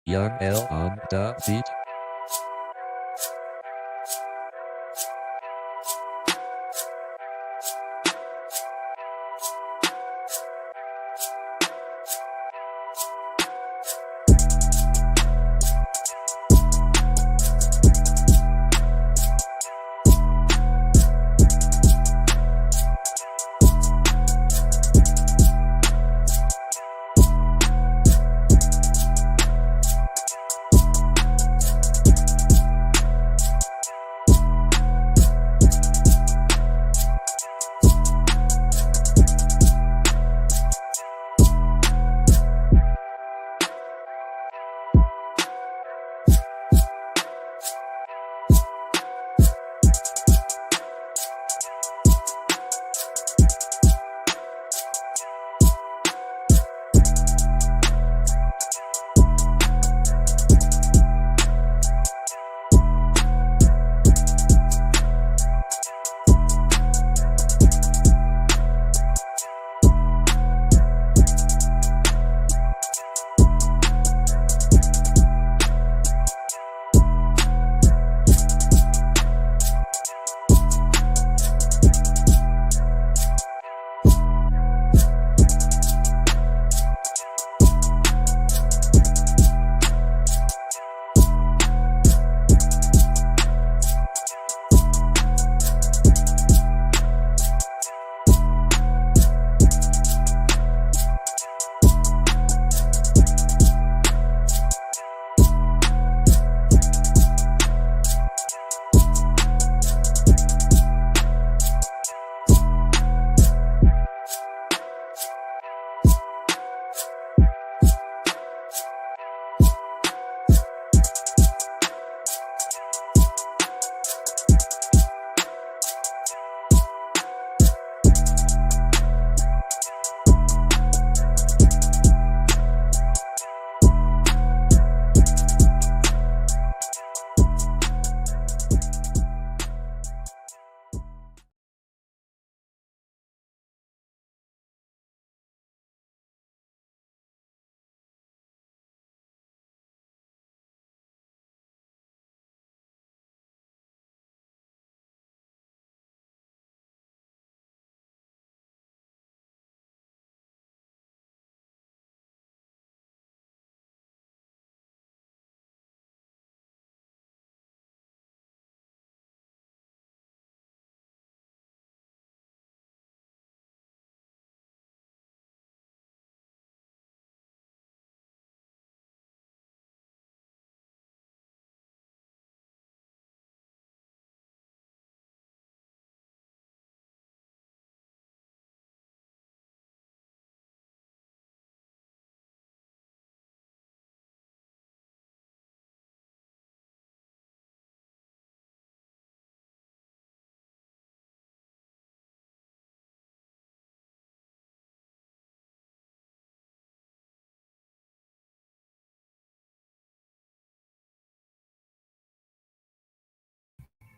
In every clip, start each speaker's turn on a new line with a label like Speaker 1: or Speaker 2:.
Speaker 1: Young L on the beat.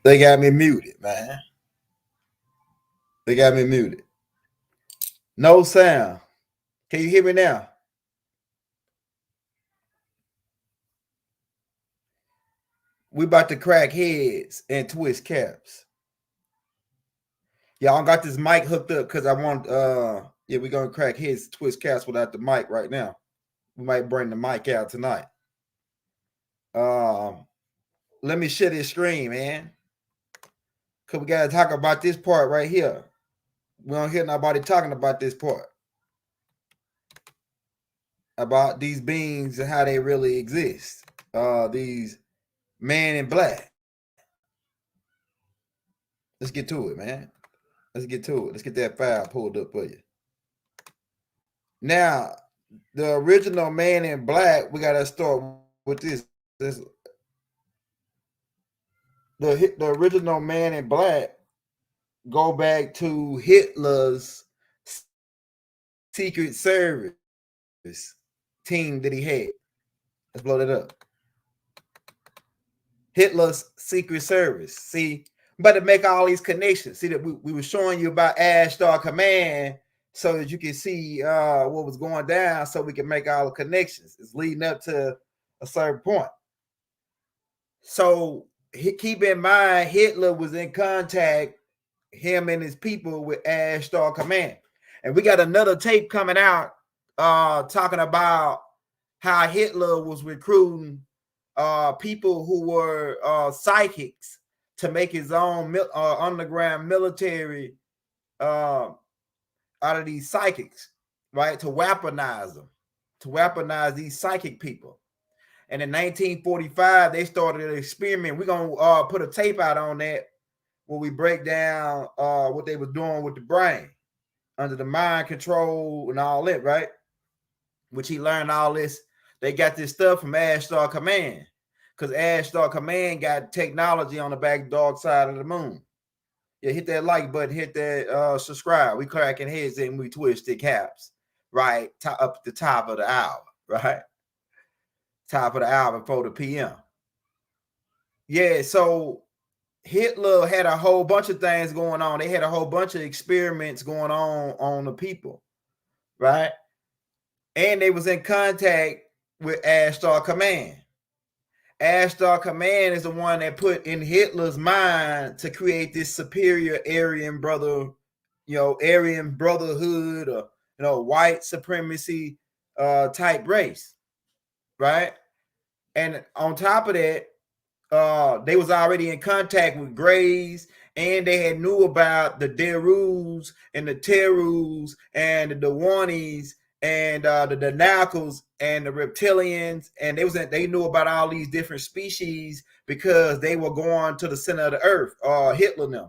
Speaker 2: They got me muted, man. They got me muted. No sound. Can you hear me now? We about to crack heads and twist caps. Y'all got this mic hooked up because I want yeah, we're gonna crack heads, twist caps without the mic right now. We might bring the mic out tonight. Let me share this screen, man. Cause we gotta talk about this part right here. We don't hear nobody talking about this part. About these beings and how they really exist. These man in black. Let's get to it, man. Let's get to it. Let's get that file pulled up for you. Now, the original Man in Black, we gotta start with this. The original Man in Black go back to Hitler's Secret Service team that he had. Let's blow that up. Hitler's Secret Service. See, I'm about to make all these connections. See that we were showing you about Ash Star Command so that you can see what was going down so we can make all the connections. It's leading up to a certain point. So keep in mind, Hitler was in contact, him and his people, with Ash Star Command. And we got another tape coming out talking about how Hitler was recruiting people who were psychics to make his own underground military out of these psychics, right? To weaponize them, to weaponize these psychic people. And in 1945, they started an experiment. We're going to put a tape out on that where we break down what they were doing with the brain under the mind control and all that, right? Which he learned all this. They got this stuff from Ash Star Command, because Ash Star Command got technology on the back dark side of the moon. Yeah, hit that like button, hit that subscribe. We cracking heads and we twisted caps, right? Up at the top of the hour, right? Top of the hour before the PM. Yeah, so Hitler had a whole bunch of things going on. They had a whole bunch of experiments going on the people, right? And they was in contact with Ash Star Command. Ash Star Command is the one that put in Hitler's mind to create this superior Aryan Aryan brotherhood, or white supremacy type race, right? And on top of that, they was already in contact with Greys, and they had knew about the Derus and the Terus and the Dewanis and the Danakals and the reptilians, and they knew about all these different species because they were going to the center of the earth. Hitler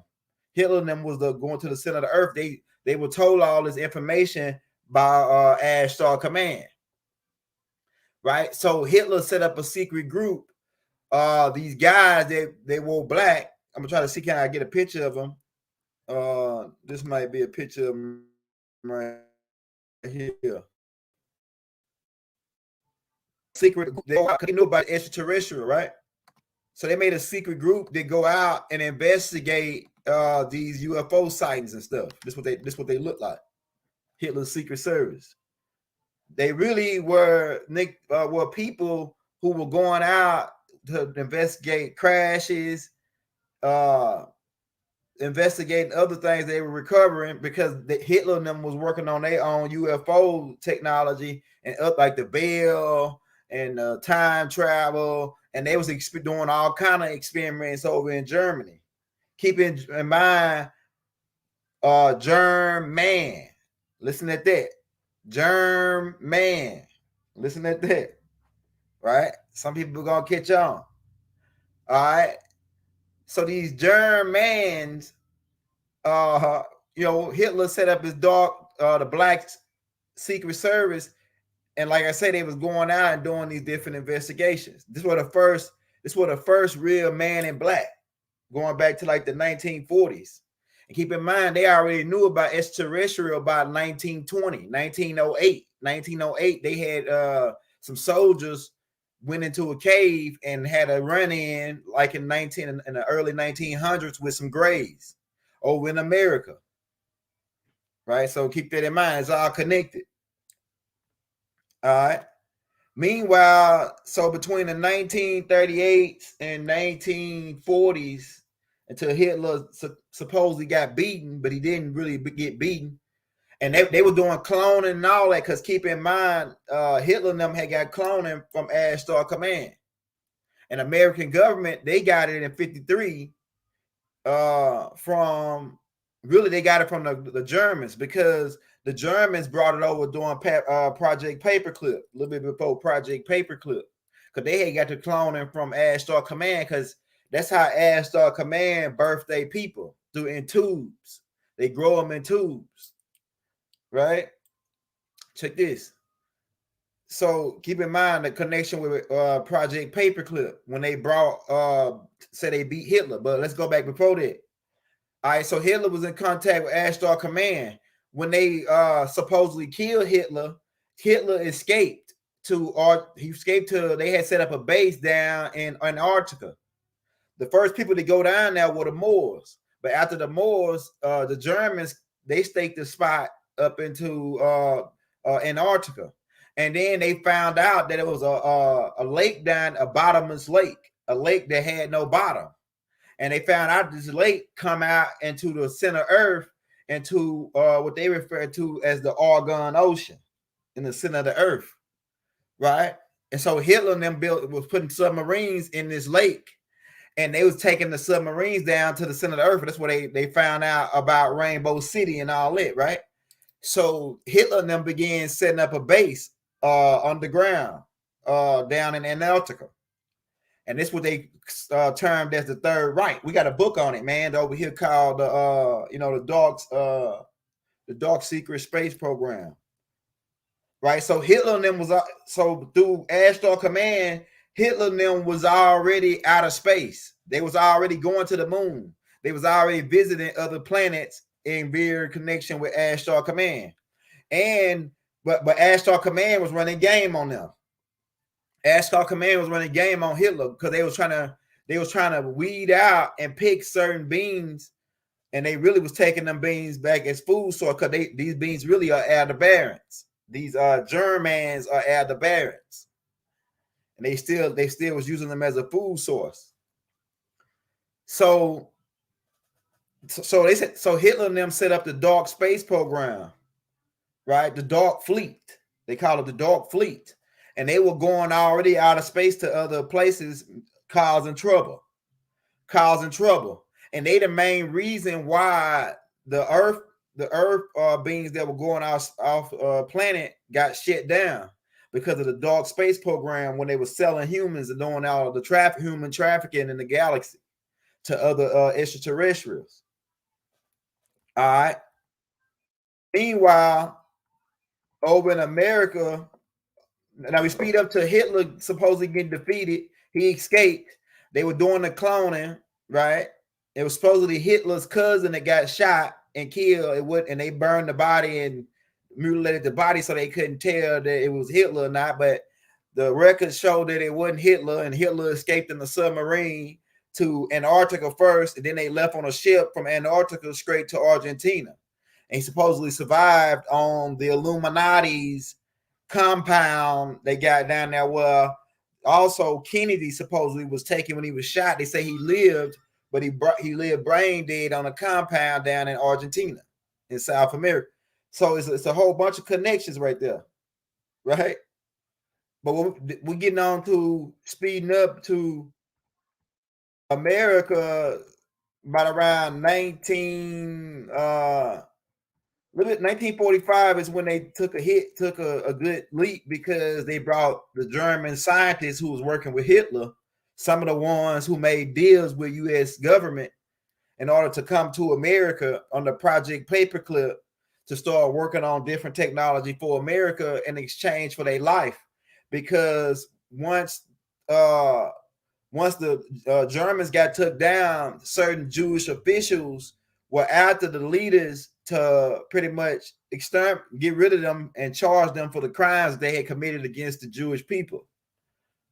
Speaker 2: and them was going to the center of the earth. They were told all this information by Ash Star Command, right? So Hitler set up a secret group. These guys, they wore black. I'm gonna try to see, can I get a picture of them? This might be a picture of them right here. Secret, they knew about extraterrestrial, right? So they made a secret group that go out and investigate these UFO sightings and stuff. This what they look like. Hitler's Secret Service. They really were people who were going out to investigate crashes, investigating other things they were recovering, because Hitler and them was working on their own UFO technology and like the Veil and time travel, and they was doing all kind of experiments over in Germany. Keeping in mind, German. Listen at that, German. Listen at that, right? Some people are gonna catch on. All right. So these Germans, Hitler set up his the black secret service, and like I said, they was going out and doing these different investigations. This was the first real man in black, going back to like the 1940s. And keep in mind, they already knew about extraterrestrial about 1920, 1908. 1908, they had some soldiers went into a cave and had a run-in like in the early 1900s with some Greys over in America, right? So keep that in mind. It's all connected. All right. Meanwhile, so between the 1938s and 1940s, until Hitler supposedly got beaten, but he didn't really get beaten, and they were doing cloning and all that, because keep in mind, Hitler and them had got cloning from Ash Star Command. And American government, they got it in 53 from, really they got it from the Germans, because the Germans brought it over doing Project Paperclip, a little bit before Project Paperclip, because they had got the cloning from Ash Star Command, because that's how Ash Star Command birthed their people, through in tubes. They grow them in tubes, right? Check this. So keep in mind the connection with Project Paperclip, when they said they beat Hitler. But let's go back before that. All right, so Hitler was in contact with Ash Star Command. When they supposedly killed Hitler, Hitler escaped they had set up a base down in Antarctica. The first people to go down there were the Moors. But after the Moors, the Germans, they staked the spot up into Antarctica. And then they found out that it was a lake down, a bottomless lake, a lake that had no bottom. And they found out this lake come out into the center of Earth, into what they refer to as the Argon Ocean in the center of the Earth, right? And so Hitler and them was putting submarines in this lake, and they was taking the submarines down to the center of the Earth. That's where they found out about Rainbow City and all that, right? So Hitler and them began setting up a base underground down in Antarctica. And this is what they termed as the Third Reich. We got a book on it, man, over here called the Dark Secret Space Program. Right. So Hitler and them was so through Ashdar Command, Hitler and them was already out of space. They was already going to the moon. They was already visiting other planets in very connection with Ashdar Command. And but Ashdar Command was running game on them. Ashdar Command was running game on Hitler because they was trying to weed out and pick certain beings, and they really was taking them beings back as food source because these beings really are Aldebarans. These Germans are Aldebarans, and they still was using them as a food source. So they said, so Hitler and them set up the Dark Space Program, right? The Dark Fleet. They call it the Dark Fleet. And they were going already out of space to other places, causing trouble. And they the main reason why the Earth beings that were going off planet got shut down because of the Dark Space Program when they were selling humans and doing all of the human trafficking in the galaxy to other extraterrestrials. All right. Meanwhile, over in America, now we speed up to Hitler supposedly getting defeated. He escaped. They were doing the cloning, right? It was supposedly Hitler's cousin that got shot and killed. And they burned the body and mutilated the body so they couldn't tell that it was Hitler or not. But the records show that it wasn't Hitler, and Hitler escaped in the submarine to Antarctica first, and then they left on a ship from Antarctica straight to Argentina. And he supposedly survived on the Illuminati's compound they got down there. Well, also Kennedy supposedly was taken when he was shot. They say he lived, but he lived brain dead on a compound down in Argentina, in South America. So it's a whole bunch of connections right there, right? But we're getting on to speeding up to America about around 1945 is when they took a good leap because they brought the German scientists who was working with Hitler, some of the ones who made deals with U.S. government in order to come to America on the Project Paperclip to start working on different technology for America in exchange for their life. Because once the Germans got took down, certain Jewish officials were after the leaders to pretty much get rid of them and charge them for the crimes they had committed against the Jewish people,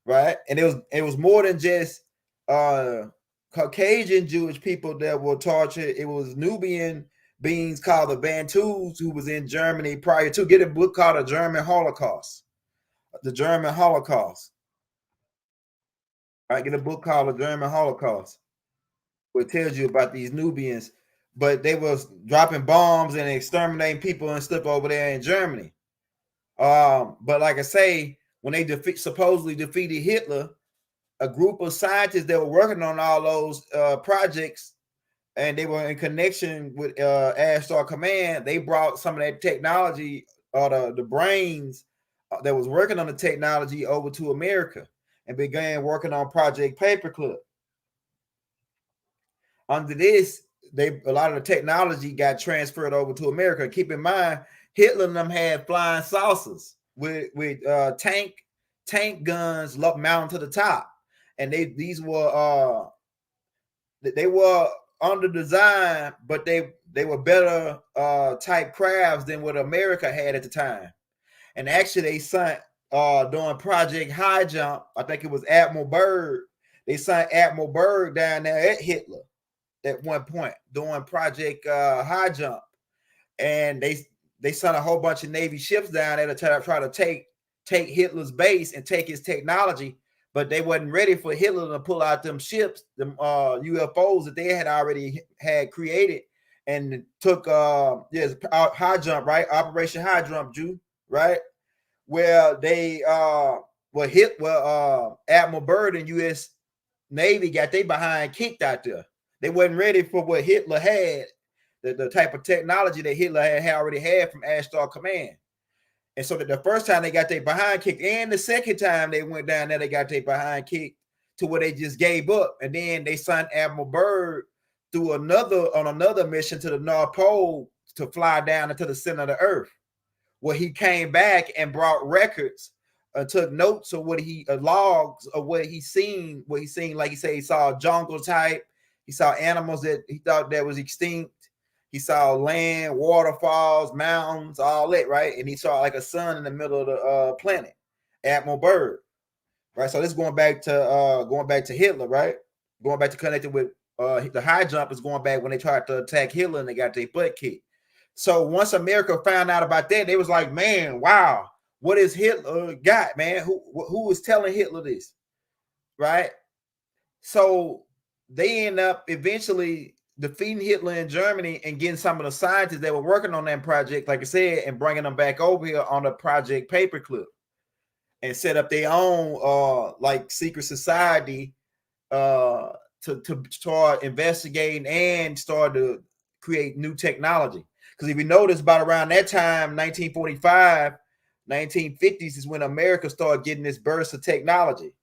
Speaker 2: right? And it was more than just Caucasian Jewish people that were tortured. It was Nubian beings called the Bantus who was in Germany prior to. Get a book called The German Holocaust. The German Holocaust. All right, get a book called The German Holocaust, where it tells you about these Nubians. But they was dropping bombs and exterminating people and stuff over there in Germany. But like I say, when they supposedly defeated Hitler, a group of scientists that were working on all those projects, and they were in connection with Ashdar Command, they brought some of that technology or the brains that was working on the technology over to America and began working on Project Paperclip. Under this, a lot of the technology got transferred over to America. Keep in mind, Hitler and them had flying saucers with tank guns mounted to the top, and these were under design, but they were better type crafts than what America had at the time. And actually, they sent during Project High Jump, I think it was Admiral Byrd. They sent Admiral Byrd down there at Hitler at one point during Project High Jump, and they sent a whole bunch of Navy ships down there to try to take take Hitler's base and take his technology, but they wasn't ready for Hitler to pull out them ships, them UFOs that they had already had created, and took high jump, right? Operation High Jump, Jew, right? Where they Admiral Byrd and U.S. Navy got they behind kicked out there. They wasn't ready for what Hitler had, the type of technology that Hitler had already had from Ashtar Command. And so that the first time they got their behind kicked, and the second time they went down there, they got their behind kicked to where they just gave up. And then they signed Admiral Byrd through another mission to the North Pole to fly down into the center of the earth, where he came back and brought records, took notes of what logs of what he seen. Like he said, he saw jungle type, he saw animals that he thought that was extinct. He saw land, waterfalls, mountains, all that, right? And he saw like a sun in the middle of the planet, Admiral Byrd, right? So this is going back to Hitler, right? Going back to connected with the high jumpers, going back when they tried to attack Hitler and they got their butt kicked. So once America found out about that, they was like, man, wow, what is Hitler got, man? Who is telling Hitler this, right? So they end up eventually defeating Hitler in Germany and getting some of the scientists that were working on that project, like I said, and bringing them back over here on the Project Paperclip, and set up their own like secret society to start investigating and start to create new technology. Because if you notice, about around that time, 1945, 1950s, is when America started getting this burst of technology.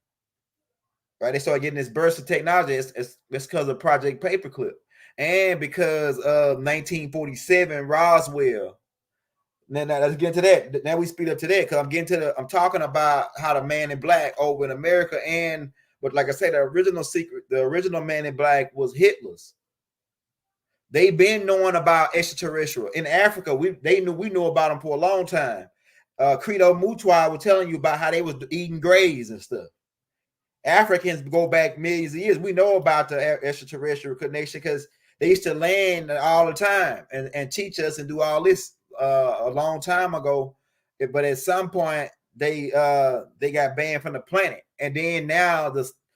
Speaker 2: Right? They started getting this burst of technology. It's because of Project Paperclip. And because of 1947 Roswell. Now let's get into that. Now we speed up to that because I'm talking about how the Man in Black over in America, but like I said, the original Man in Black was Hitler's. They've been knowing about extraterrestrial in Africa. We know about them for a long time. Credo Mutwa was telling you about how they was eating grays and stuff. Africans go back millions of years. We know about the extraterrestrial connection because they used to land all the time and teach us and do all this a long time ago. But at some point, they got banned from the planet. And then now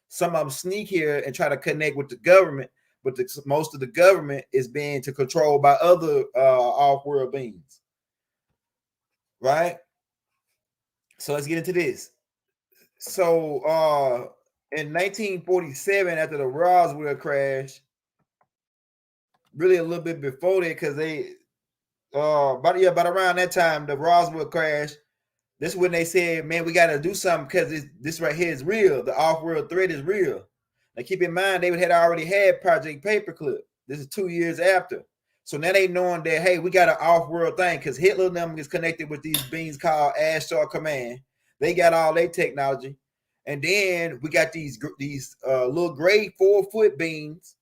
Speaker 2: some of them sneak here and try to connect with the government. But most of the government is being controlled by other off-world beings. Right? So let's get into this. So in 1947, after the Roswell crash, really a little bit before that, because they about around that time, the Roswell crash, this is when they said, man, we got to do something because this right here is real. The off-world threat is real. Now keep in mind, they had already had Project Paperclip. This is 2 years after. So now they knowing that, hey, we got an off-world thing because Hitler and them is connected with these beings called Ashtar Command. They got all their technology. And then we got these little gray 4-foot beings,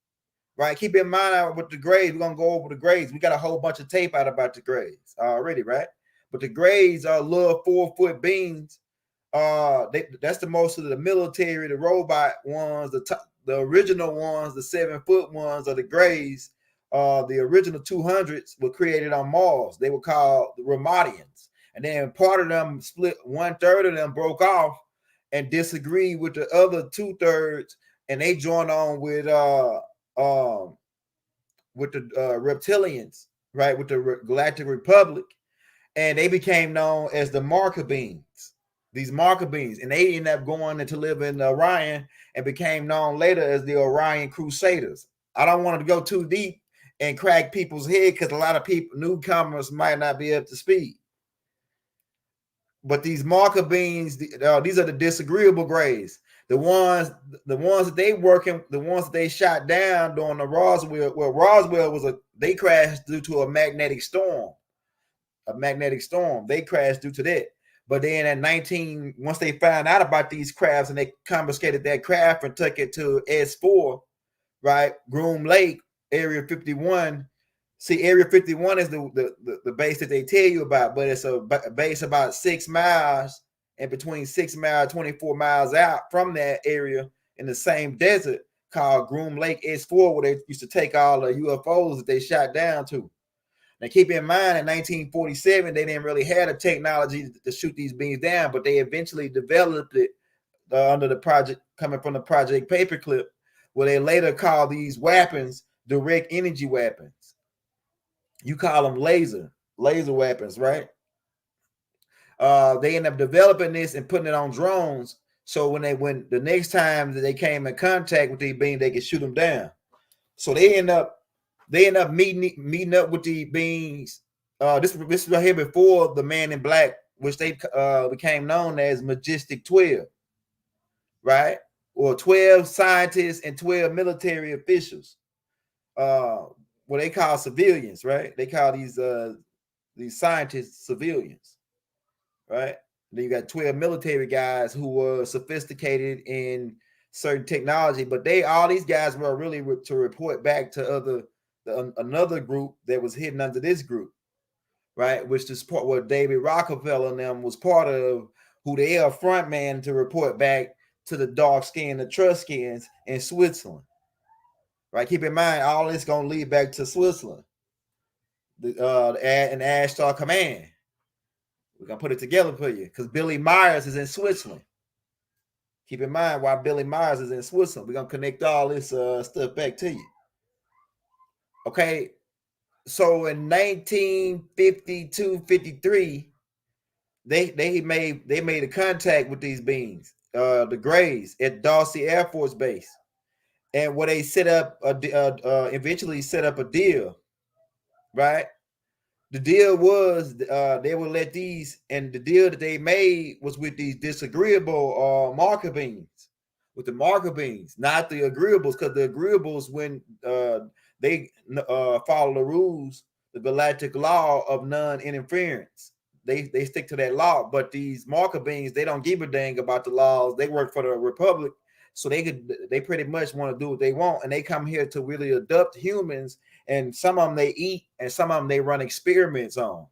Speaker 2: right? Keep in mind with the grays, we're going to go over the grays. We got a whole bunch of tape out about the grays already, right? But the grays are little 4-foot beings. That's the most of the military, the robot ones, the original ones, the 7-foot ones are the grays. The original 200s were created on Mars. They were called the Ramadians. And then part of them split, 1/3 of them broke off and disagreed with the other 2/3, and they joined on with the reptilians, right? With the Galactic Republic, and they became known as the Marker Beings. These Marker Beings, and they ended up going to live in Orion and became known later as the Orion Crusaders. I don't want to go too deep and crack people's head because a lot of people, newcomers, might not be up to speed. But these Marker Beings, these are the disagreeable grays. The ones that they shot down during the Roswell. Well, Roswell they crashed due to a magnetic storm. They crashed due to that. But then once they found out about these crafts and they confiscated that craft and took it to S4, right? Groom Lake, Area 51. See, Area 51 is the base that they tell you about, but it's a base about 6 miles and between 6 miles, 24 miles out from that area in the same desert called Groom Lake S4, where they used to take all the UFOs that they shot down to. Now, keep in mind, in 1947, they didn't really have the technology to shoot these beams down, but they eventually developed it under the project, coming from the project Paperclip, where they later called these weapons direct energy weapons. You call them laser weapons, right? They end up developing this and putting it on drones. So when the next time that they came in contact with these beams, they could shoot them down. So they end up meeting up with the beings. This is right here before the Man in Black, which they became known as Majestic 12, right? Or 12 scientists and 12 military officials. What they call civilians, right? They call these scientists civilians, right? Then you got 12 military guys who were sophisticated in certain technology, but all these guys were really to report back to another group that was hidden under this group, right? Which is part what David Rockefeller and them was part of, who they are front man to report back to the dark skin, the Truskins in Switzerland, right? Keep in mind, all this gonna lead back to Switzerland, and Ashtar Command. We're gonna put it together for you because Billy Myers is in Switzerland. Keep in mind why Billy Myers is in Switzerland. We're gonna connect all this stuff back to you. Okay, so in 1952-53, they made a contact with these beings, the Greys, at Dawsey Air Force Base, and where they eventually set up a deal, right? The deal was they would let these, and the deal that they made was with these disagreeable marker beams, with the marker beams, not the agreeables, because the agreeables, when they follow the rules, the galactic law of non-interference, they stick to that law. But these marker beings, they don't give a dang about the laws. They work for the Republic, so they pretty much want to do what they want, and they come here to really adopt humans. And some of them they eat, and some of them they run experiments on. All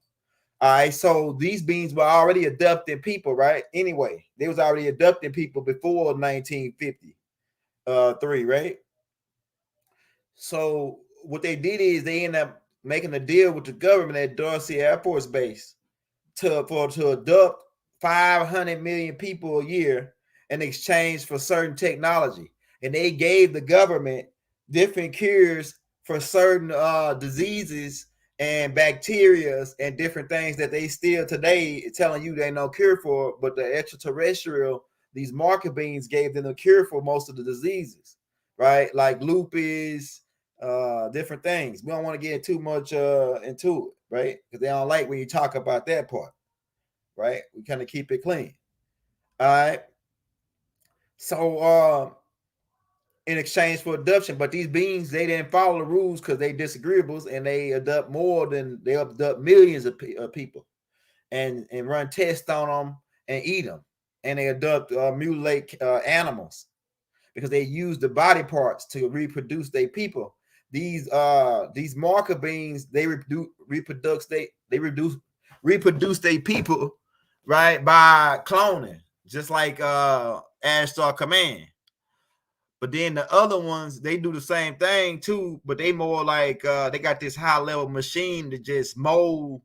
Speaker 2: right, so these beings were already adopting people, right? Anyway, they was already adopting people before 1953, right? So what they did is they ended up making a deal with the government at Dawsey Air Force Base to adopt 500 million people a year in exchange for certain technology, and they gave the government different cures for certain diseases and bacteria and different things that they still today telling you they no cure for. But the extraterrestrial, these marker beings, gave them a cure for most of the diseases, right? Like lupus, different things. We don't want to get too much into it, right? Because they don't like when you talk about that part, right? We kind of keep it clean. All right. So in exchange for adoption, but these beings, they didn't follow the rules because they disagreeables, and they adopt millions of people and run tests on them and eat them, and they adopt mutilate animals because they use the body parts to reproduce their people. These marker beings, they reproduce their people, right, by cloning, just like Ashtar Command. But then the other ones, they do the same thing too, but they more like they got this high level machine to just mold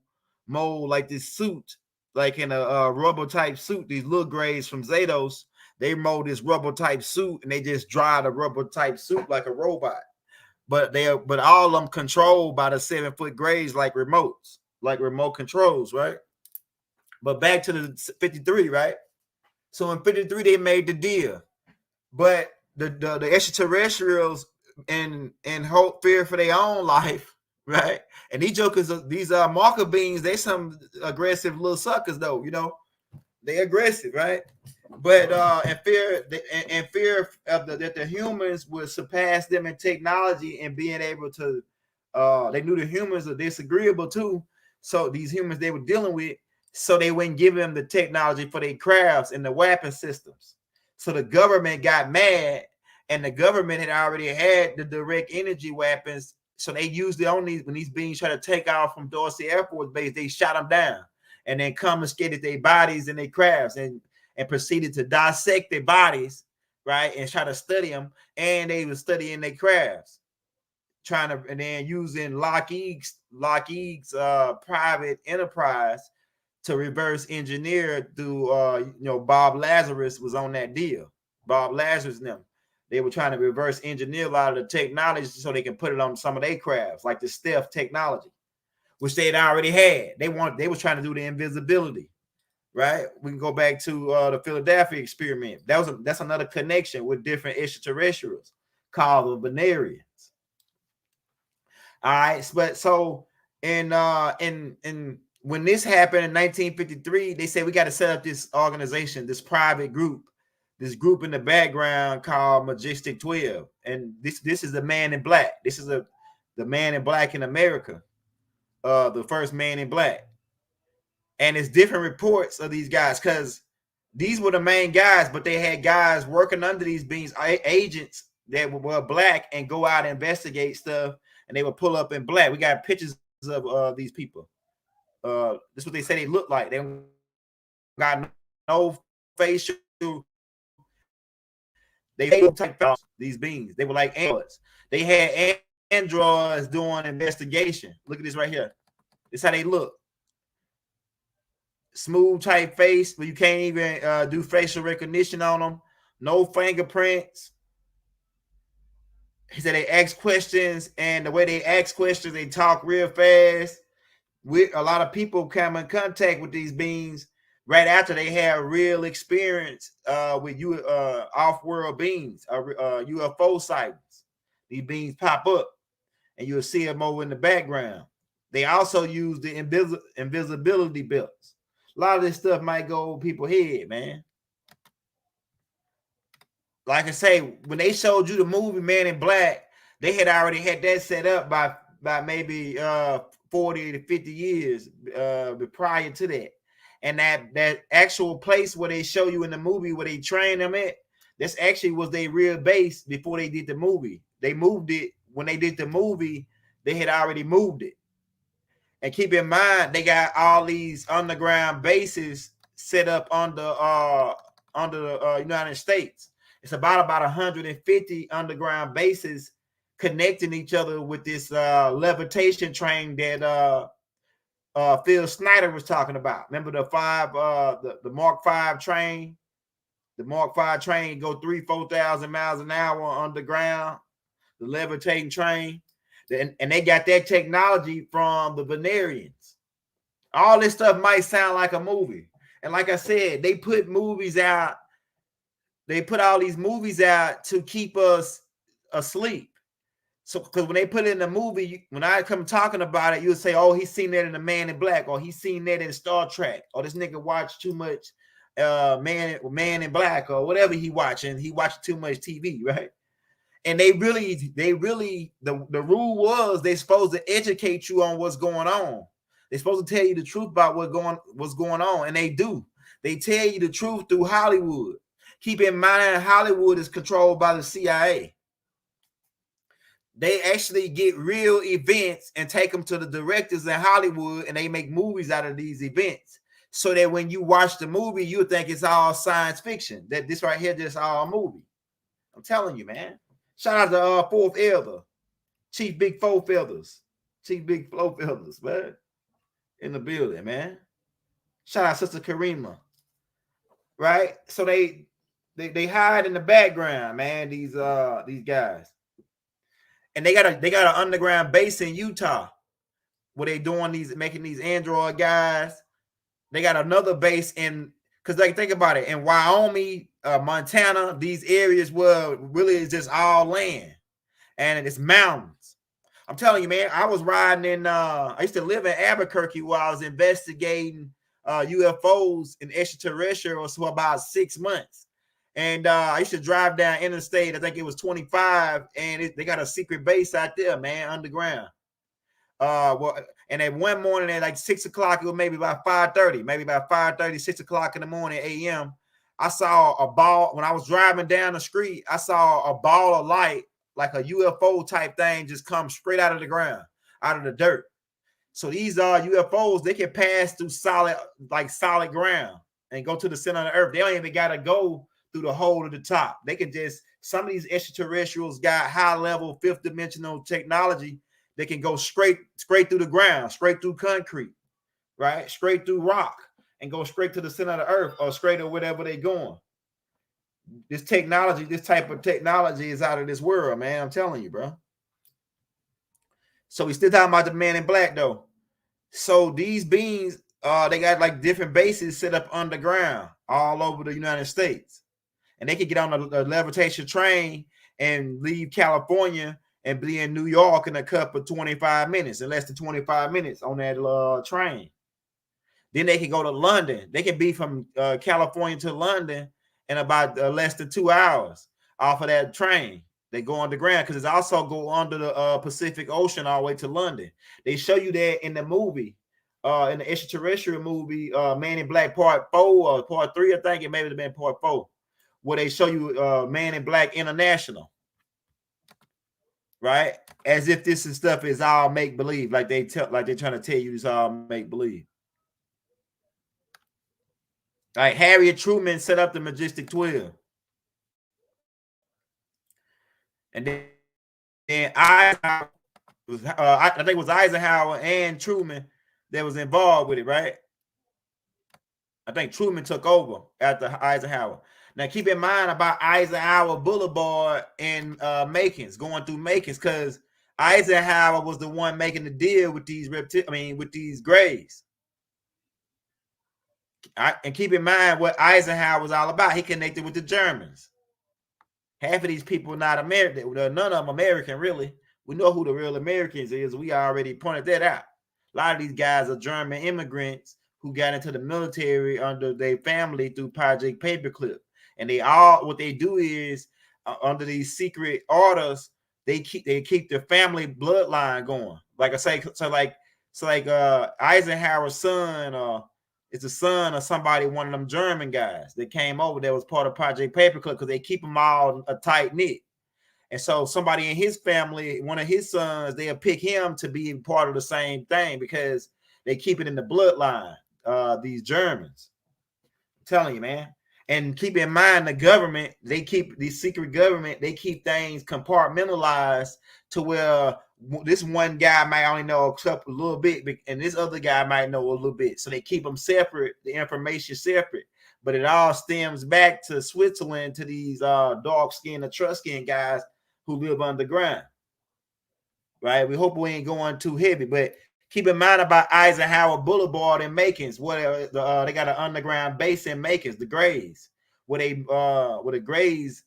Speaker 2: like this suit, like in a rubber type suit. These little grays from Zados, they mold this rubber type suit, and they just dry the rubber type suit like a robot. But all of them controlled by the 7-foot grays, like remotes, like remote controls, right? But back to the 53, right? So in 53, they made the deal, but the extraterrestrials and hope fear for their own life, right? And these jokers, these marker beings, they some aggressive little suckers though, you know, they aggressive, right? But and fear of that the humans would surpass them in technology and being able to, they knew the humans are disagreeable too. So these humans they were dealing with, so they wouldn't give them the technology for their crafts and the weapon systems. So the government got mad, and the government had already had the direct energy weapons. So they used it on these, when these beings try to take off from Dawsey Air Force Base, they shot them down and then confiscated their bodies and their crafts and proceeded to dissect their bodies, right, and try to study them. And they were studying their crafts, trying to, and then using Lockheed's private enterprise to reverse engineer through Bob Lazarus was on that deal. Bob Lazarus and them. They were trying to reverse engineer a lot of the technology so they can put it on some of their crafts, like the stealth technology, which they had already had. They was trying to do the invisibility, right? We can go back to the Philadelphia experiment. That's another connection with different extraterrestrials called the Venerians. All right, but so in when this happened in 1953, they said we got to set up this organization, this private group, this group in the background called Majestic 12, and this is the Man in Black. This is the Man in Black in America, the first Man in Black, and it's different reports of these guys because these were the main guys, but they had guys working under these beings, agents that were black and go out and investigate stuff, and they would pull up in black. We got pictures of these people. This is what they say they look like. They got no facial. They type these beings. They were like androids. They had androids doing investigation. Look at this right here. This is how they look. Smooth type face, but you can't even do facial recognition on them. No fingerprints. He said they ask questions, and the way they ask questions, they talk real fast. With a lot of people come in contact with these beings right after they have real experience with off-world beings, UFO sightings. These beings pop up, and you'll see them over in the background. They also use the invisibility belts. A lot of this stuff might go over people's head, man. Like I say, when they showed you the movie Man in Black, they had already had that set up by maybe 40 to 50 years prior to that. And that actual place where they show you in the movie where they train them at, this actually was their real base before they did the movie. They moved it when they did the movie. They had already moved it. And keep in mind, they got all these underground bases set up under the United States. It's about 150 underground bases connecting each other with this levitation train that Phil Snyder was talking about. Remember the Mark V train? The Mark V train go 4,000 miles an hour underground, the levitating train. And they got that technology from the Venerians. All this stuff might sound like a movie. And like I said, they put movies out. They put all these movies out to keep us asleep. So, because when they put it in the movie, when I come talking about it, you'll say, oh, he's seen that in The Man in Black, or he's seen that in Star Trek, or this nigga watched too much Man in Black, or whatever he watching. He watched too much TV, right? And they really, the rule was they're supposed to educate you on what's going on. They're supposed to tell you the truth about what's going on, and they do. They tell you the truth through Hollywood. Keep in mind, Hollywood is controlled by the CIA. They actually get real events and take them to the directors in Hollywood, and they make movies out of these events. So that when you watch the movie, you think it's all science fiction. That this right here just all a movie. I'm telling you, man. Shout out to Fourth Elder, Chief Big Four Feathers, man, in the building, man. Shout out Sister Karima, right? So they hide in the background, man. These guys, and they got an underground base in Utah where they making these android guys. They got another base because like think about it, in Wyoming, Montana, these areas where really is just all land and it's mountains. I'm telling you, man, I was riding in I used to live in Albuquerque where I was investigating UFOs and extraterrestrials for about 6 months. And I used to drive down interstate, I think it was 25, and they got a secret base out there, man, underground. And at one morning at like 6 o'clock, it was maybe about 5:30, 6 o'clock in the morning, a.m. I saw a ball when I was driving down the street. I saw a ball of light, like a UFO type thing, just come straight out of the ground, out of the dirt. So these UFOs, they can pass through solid ground and go to the center of the earth. They don't even got to go through the hole to the top. They can just some of these extraterrestrials got high level fifth dimensional technology that can go straight through the ground, straight through concrete, right? Straight through rock and go straight to the center of the earth or straight or whatever they're going. This technology, this type of technology is out of this world, man. I'm telling you, bro. So we still talking about the man in black though. So these beings, they got like different bases set up underground all over the United States. And they could get on a levitation train and leave California and be in New York in a couple of 25 minutes, in less than 25 minutes on that train. Then they can go to London. They can be from California to London in about less than 2 hours off of that train. They go underground because it's also go under the Pacific Ocean all the way to London. They show you that in the movie, in the extraterrestrial movie, Man in Black Part 4 or Part 3, I think it may have been Part 4, where they show you Man in Black International, right? As if this stuff is all make believe, like they're trying to tell you it's all make believe. Like Harriet Truman set up the Majestic 12, and then Eisenhower was, I think it was Eisenhower and Truman that was involved with it, right? I think Truman took over after Eisenhower. Now, keep in mind about Eisenhower Boulevard and Makins, going through Makins, because Eisenhower was the one making the deal with these with these Greys. And keep in mind what Eisenhower was all about. He connected with the Germans. Half of these people are not American. None of them American, really. We know who the real Americans is. We already pointed that out. A lot of these guys are German immigrants who got into the military under their family through Project Paperclip. And what they do is under these secret orders, they keep their family bloodline going. Like I say, Eisenhower's son, it's the son of somebody, one of them German guys that came over that was part of Project Paperclip, because they keep them all a tight knit. And so somebody in his family, one of his sons, they'll pick him to be part of the same thing because they keep it in the bloodline. These Germans, I'm telling you, man. And keep in mind, the government, they keep these secret government, they keep things compartmentalized to where this one guy might only know a little bit, and this other guy might know a little bit. So they keep them separate, the information separate. But it all stems back to Switzerland, to these dark-skinned, Etruscan guys who live underground. Right? We hope we ain't going too heavy, but keep in mind about Eisenhower Boulevard in Makins, where they got an underground base in Makins, the Greys, where the Greys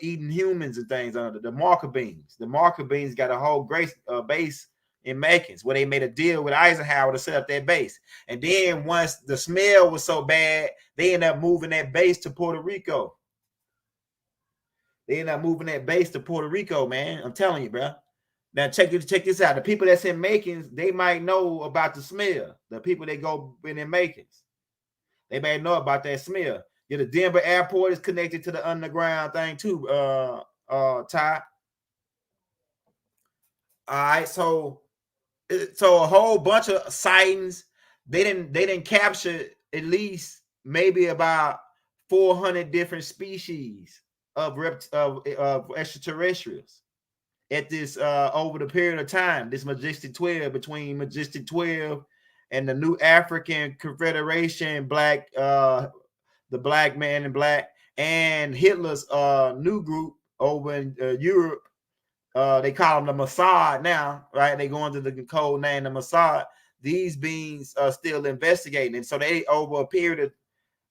Speaker 2: eating humans and things under the marker beans. The marker beans got a whole base in Makins, where they made a deal with Eisenhower to set up that base. And then once the smell was so bad, they ended up moving that base to Puerto Rico. Man. I'm telling you, bro. Now check this out. The people that's in Makins, they might know about the smell. The people that go in Makins, they may know about that smell. Yeah, the Denver airport is connected to the underground thing too, Ty. All right, so a whole bunch of sightings. They didn't capture at least maybe about 400 different species of extraterrestrials at this over the period of time, this Majestic 12, between Majestic 12 and the New African Confederation, the Black Man in Black, and Hitler's new group over in Europe. They call them the Mossad now, right? They go under the code name the Mossad. These beings are still investigating. And so they, over a period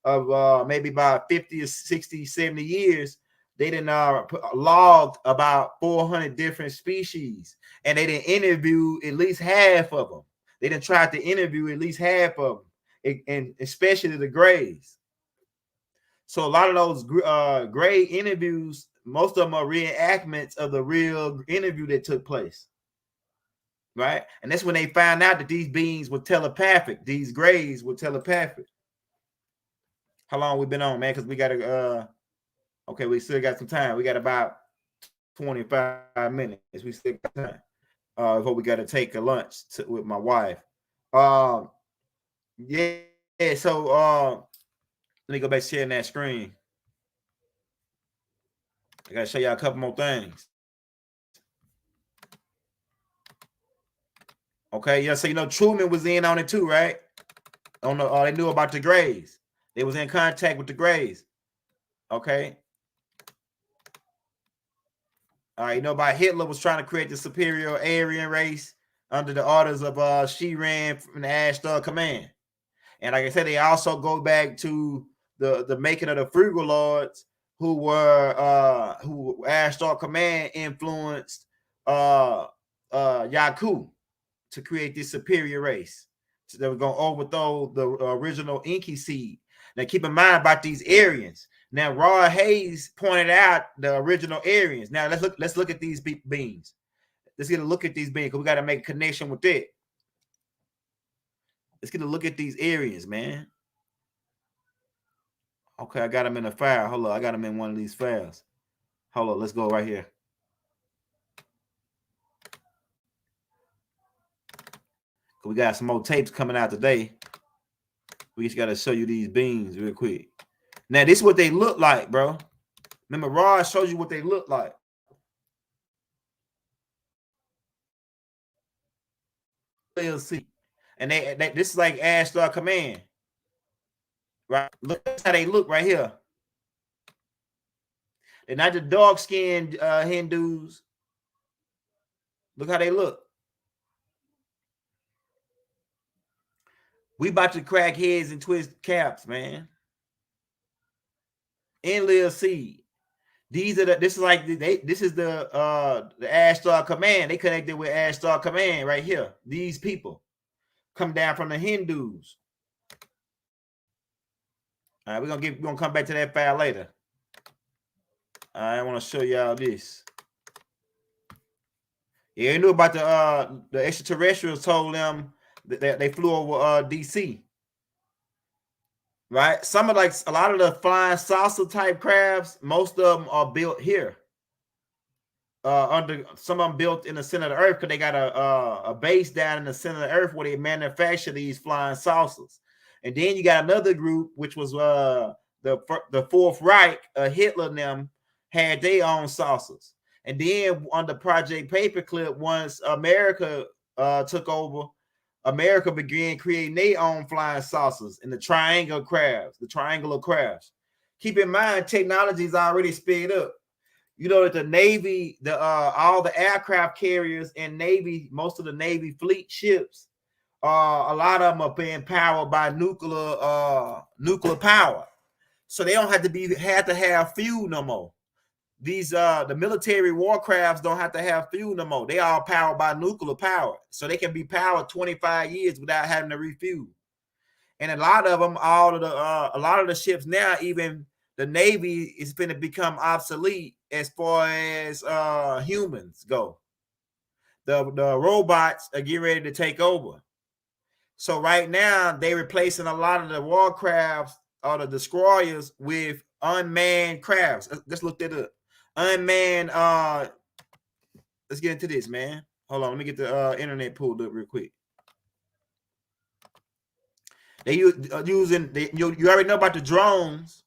Speaker 2: of maybe about 50 or 60, 70 years, they didn't logged about 400 different species, and they didn't interview at least half of them. They didn't try to interview at least half of them, and especially the Greys. So a lot of those Grey interviews, most of them are reenactments of the real interview that took place, right? And that's when they found out that these beings were telepathic. These Greys were telepathic. How long we been on, man? Because we got to okay, we still got some time. We got about 25 minutes. We still got time before we got to take a lunch with my wife. Yeah. So let me go back to sharing that screen. I gotta show y'all a couple more things. Okay, yeah, so you know Truman was in on it too, right? On the they knew about the Greys. They was in contact with the Greys. Okay. All right, you know about Hitler was trying to create the superior Aryan race under the orders of She-Ran from the Ashdod Command. And like I said, they also go back to the making of the Frugal Lords, who were who Ashdod Command influenced Yaku to create this superior race. So they were going to overthrow the original Inky seed. Now keep in mind about these Aryans. Now Rod Hayes pointed out the original Aryans. Now let's look at these beings. Let's get a look at these beings because we got to make a connection with it. Let's get a look at these Aryans, man. Okay, I got them in a file. Hold on, I got them in one of these files. Hold on, let's go right here. We got some more tapes coming out today. We just got to show you these beans real quick. Now, this is what they look like, bro. Remember, Rod shows you what they look like. They'll see. And they this is like Ashdod Command. Right? Look how they look right here. They're not the dark-skinned Hindus. Look how they look. We about to crack heads and twist caps, man. In Lil Seed. These are this is the Ashdod Command. They connected with Ashdod Command right here. These people come down from the Hindus. All right, we're gonna come back to that file later. I want to show y'all this. Yeah, you knew about the extraterrestrials told them that they flew over DC. Right? Some of like a lot of the flying saucer type crafts, most of them are built here. Under some of them built in the center of the earth because they got a base down in the center of the earth where they manufacture these flying saucers. And then you got another group which was the Fourth Reich, Hitler and them had their own saucers. And then under Project Paperclip, once America took over, America began creating their own flying saucers and the triangular crafts. Keep in mind, technology is already sped up. You know that the Navy, all the aircraft carriers and Navy, most of the Navy fleet ships, a lot of them are being powered by nuclear power. So they don't have to have fuel no more. These the military warcrafts don't have to have fuel no more. They all powered by nuclear power. So they can be powered 25 years without having to refuel. And a lot of them, a lot of the ships now, even the Navy is going to become obsolete as far as humans go. The robots are getting ready to take over. So right now they're replacing a lot of the warcrafts or the destroyers with unmanned crafts. Let's look that up. Unmanned. Let's get into this, man. Hold on, let me get the internet pulled up real quick. They using you already know about the drones.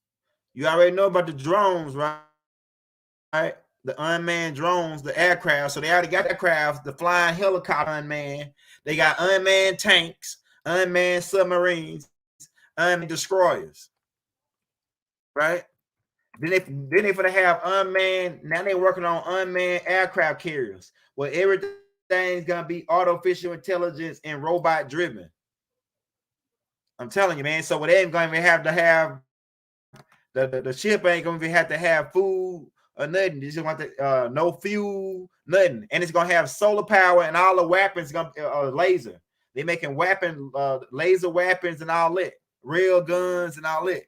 Speaker 2: You already know about the drones, right? Right? The unmanned drones, the aircraft. So they already got aircraft, the flying helicopter unmanned. They got unmanned tanks, unmanned submarines, unmanned destroyers. Right? Then they for to have unmanned. Now they're working on unmanned aircraft carriers where everything's gonna be artificial intelligence and robot driven. I'm telling you, man. So they ain't gonna have to have the ship ain't gonna have to have food or nothing. You just want to no fuel, nothing, and it's gonna have solar power and all the weapons gonna laser. They're making laser weapons and all that, real guns and all that.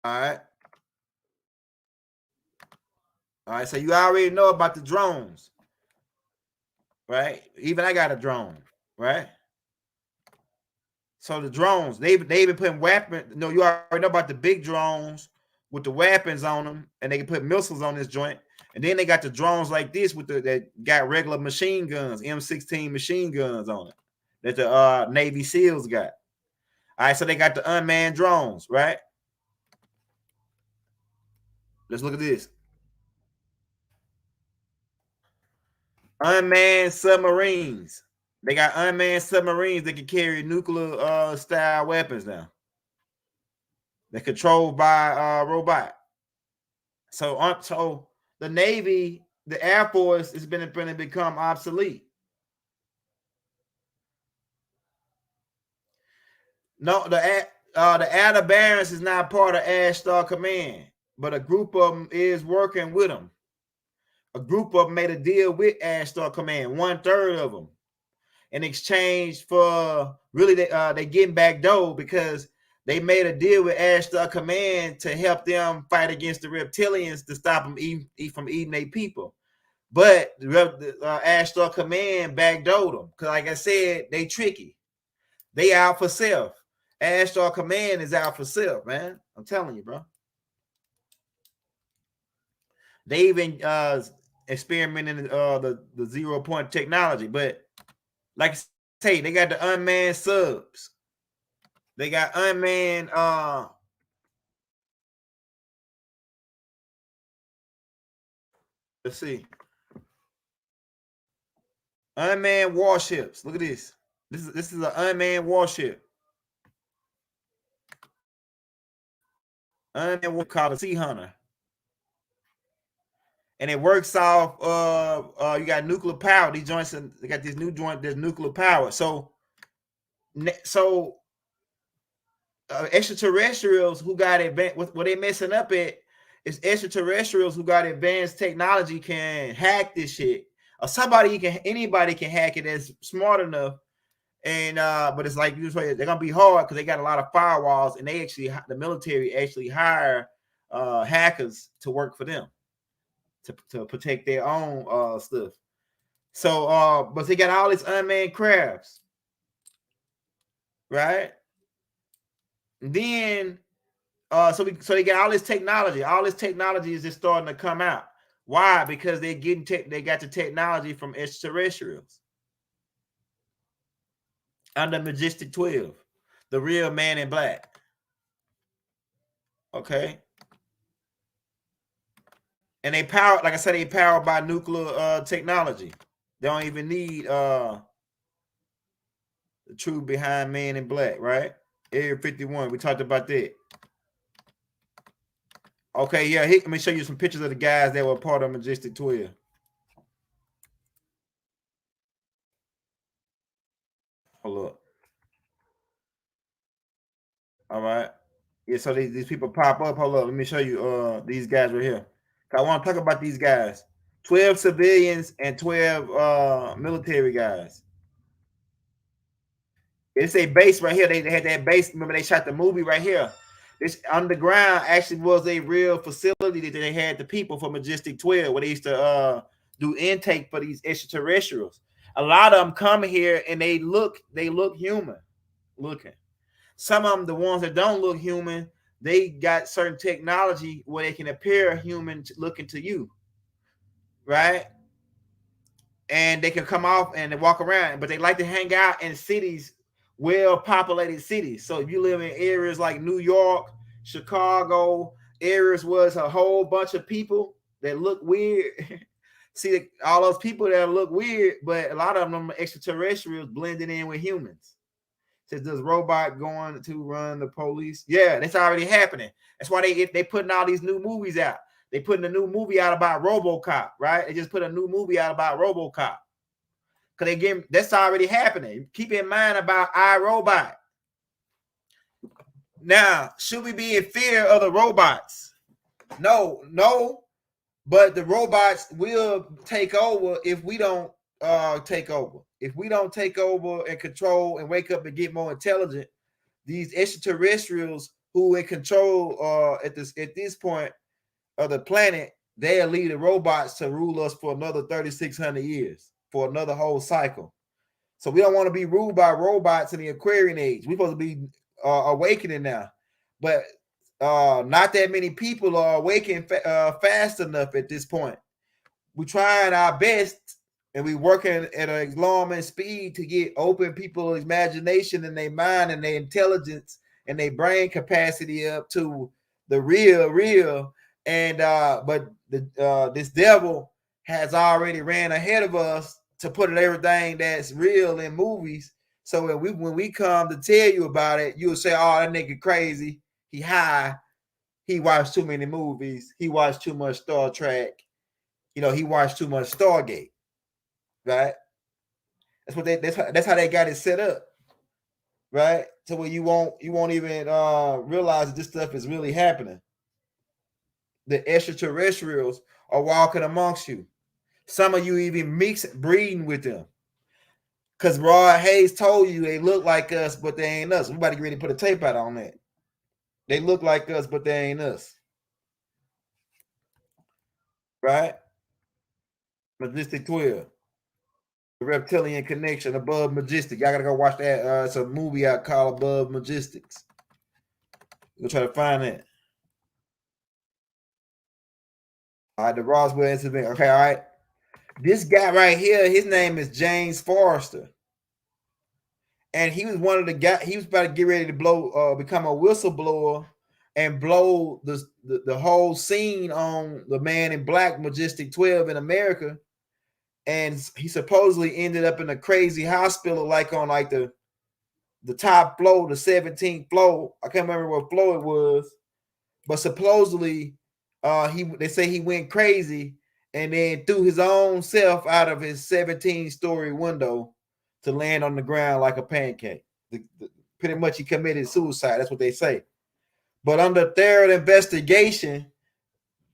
Speaker 2: All right. So you already know about the drones, right? Even I got a drone, right? So the drones, they've been putting weapons. No, you already know about the big drones with the weapons on them, and they can put missiles on this joint. And then they got the drones like this that got regular machine guns, M16 machine guns on it that the Navy SEALs got. All right, so they got the unmanned drones, right? Let's look at this. Unmanned submarines. They got unmanned submarines that can carry nuclear style weapons now. They're controlled by robot. So the Navy, the Air Force is going to become obsolete. No, the Outer Barons is not part of Ashtar Command, but a group of them is working with them. A group of them made a deal with Ashtar Command, 1/3 of them, in exchange for really they getting back dough because they made a deal with Ashtar Command to help them fight against the reptilians to stop them from eating their people. But the Ashtar Command backdoored them because, like I said, they tricky. They out for self. Ashtar Command is out for self, man. I'm telling you, bro. They even experimenting the 0-point technology, but like I say, they got the unmanned subs. They got unmanned let's see. Unmanned warships. Look at this. This is an unmanned warship. Unmanned warship called a Sea Hunter. And it works off you got nuclear power. These joints, they got this new joint that's nuclear power. So extraterrestrials who got advanced, what they messing up at is extraterrestrials who got advanced technology can hack this shit. Or anybody can hack it that's smart enough. And but it's like they're gonna be hard because they got a lot of firewalls, and the military actually hire hackers to work for them to protect their own stuff. So but they got all these unmanned crafts, right? And then so they got all this technology. All this technology is just starting to come out. Why? Because they got the technology from extraterrestrials under Majestic 12, the real man in black. Okay. And they power, like I said, they powered by nuclear technology. They don't even need the truth behind Man in Black, right? Area 51. We talked about that. Okay, yeah. Let me show you some pictures of the guys that were part of Majestic 12. Hold up. All right. Yeah, so these people pop up. Hold up. Let me show you these guys right here. I want to talk about these guys. 12 civilians and 12 military guys. It's a base right here. They had that base. Remember, they shot the movie right here. This underground actually was a real facility that they had the people for Majestic 12, where they used to do intake for these extraterrestrials. A lot of them come here and they look human looking. Some of them, the ones that don't look human, they got certain technology where they can appear human looking to you, right? And they can come off and they walk around, but they like to hang out in cities, well-populated cities. So if you live in areas like New York, Chicago, areas where it's a whole bunch of people that look weird. See all those people that look weird, but a lot of them are extraterrestrials blending in with humans. Says, does robot going to run the police? Yeah, that's already happening. That's why they putting all these new movies out. They putting a new movie out about RoboCop, right? They just put a new movie out about RoboCop. Because that's already happening. Keep in mind about iRobot. Now, should we be in fear of the robots? No. But the robots will take over if we don't take over. If we don't take over and control and wake up and get more intelligent, these extraterrestrials who in control at this point of the planet, they'll lead the robots to rule us for another 3,600 years, for another whole cycle. So we don't want to be ruled by robots in the Aquarian age. We're supposed to be awakening now, but not that many people are awakening fast enough at this point. We're trying our best, and we're working at an alarming speed to get open people's imagination and their mind and their intelligence and their brain capacity up to the real, And but this devil has already ran ahead of us to put everything that's real in movies. So when we come to tell you about it, you'll say, "Oh, that nigga crazy. He high. He watched too many movies. He watched too much Star Trek. He watched too much Stargate." Right? That's how they got it set up. Right? So where you won't even realize that this stuff is really happening. The extraterrestrials are walking amongst you. Some of you even breeding with them. Because Rod Hayes told you they look like us, but they ain't us. We about to get ready to put a tape out on that. They look like us, but they ain't us. Right? Majestic 12. The Reptilian Connection above Majestic. Y'all gotta go watch that. It's a movie I call Above Majestics. We'll try to find that. All right, the Roswell incident. Okay, all right. This guy right here, his name is James Forrester. And he was one of the guys, he was about to get ready to become a whistleblower and blow the whole scene on the Man in Black Majestic 12 in America. And he supposedly ended up in a crazy hospital, like on like the top floor, the 17th floor. I can't remember what floor it was, but supposedly they say he went crazy and then threw his own self out of his 17-story window to land on the ground like a pancake. Pretty much he committed suicide. That's what they say. But under third investigation,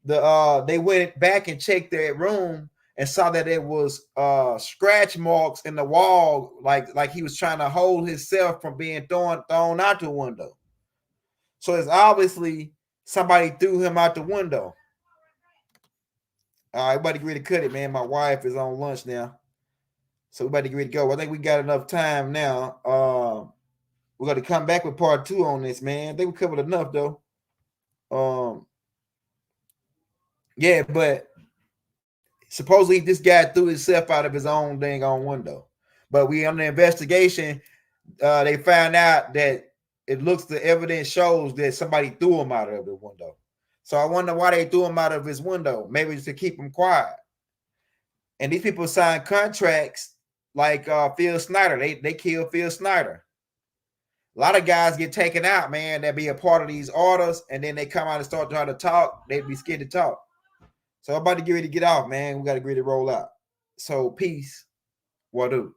Speaker 2: they went back and checked that room and saw that it was scratch marks in the wall, like he was trying to hold himself from being thrown out the window. So it's obviously somebody threw him out the window. All right, everybody get ready to cut it, man. My wife is on lunch now. So we're about to get ready to go. I think we got enough time now. We're going to come back with part 2 on this, man. I think we covered enough, though. Yeah, but supposedly this guy threw himself out of his own dang on window. But we on the investigation, they found out that the evidence shows that somebody threw him out of the window. So I wonder why they threw him out of his window. Maybe just to keep him quiet. And these people signed contracts like Phil Snyder. They killed Phil Snyder. A lot of guys get taken out, man, that be a part of these orders, and then they come out and start trying to talk. They'd be scared to talk. So I'm about to get ready to get off, man. We got to get ready to roll out. So peace. What do?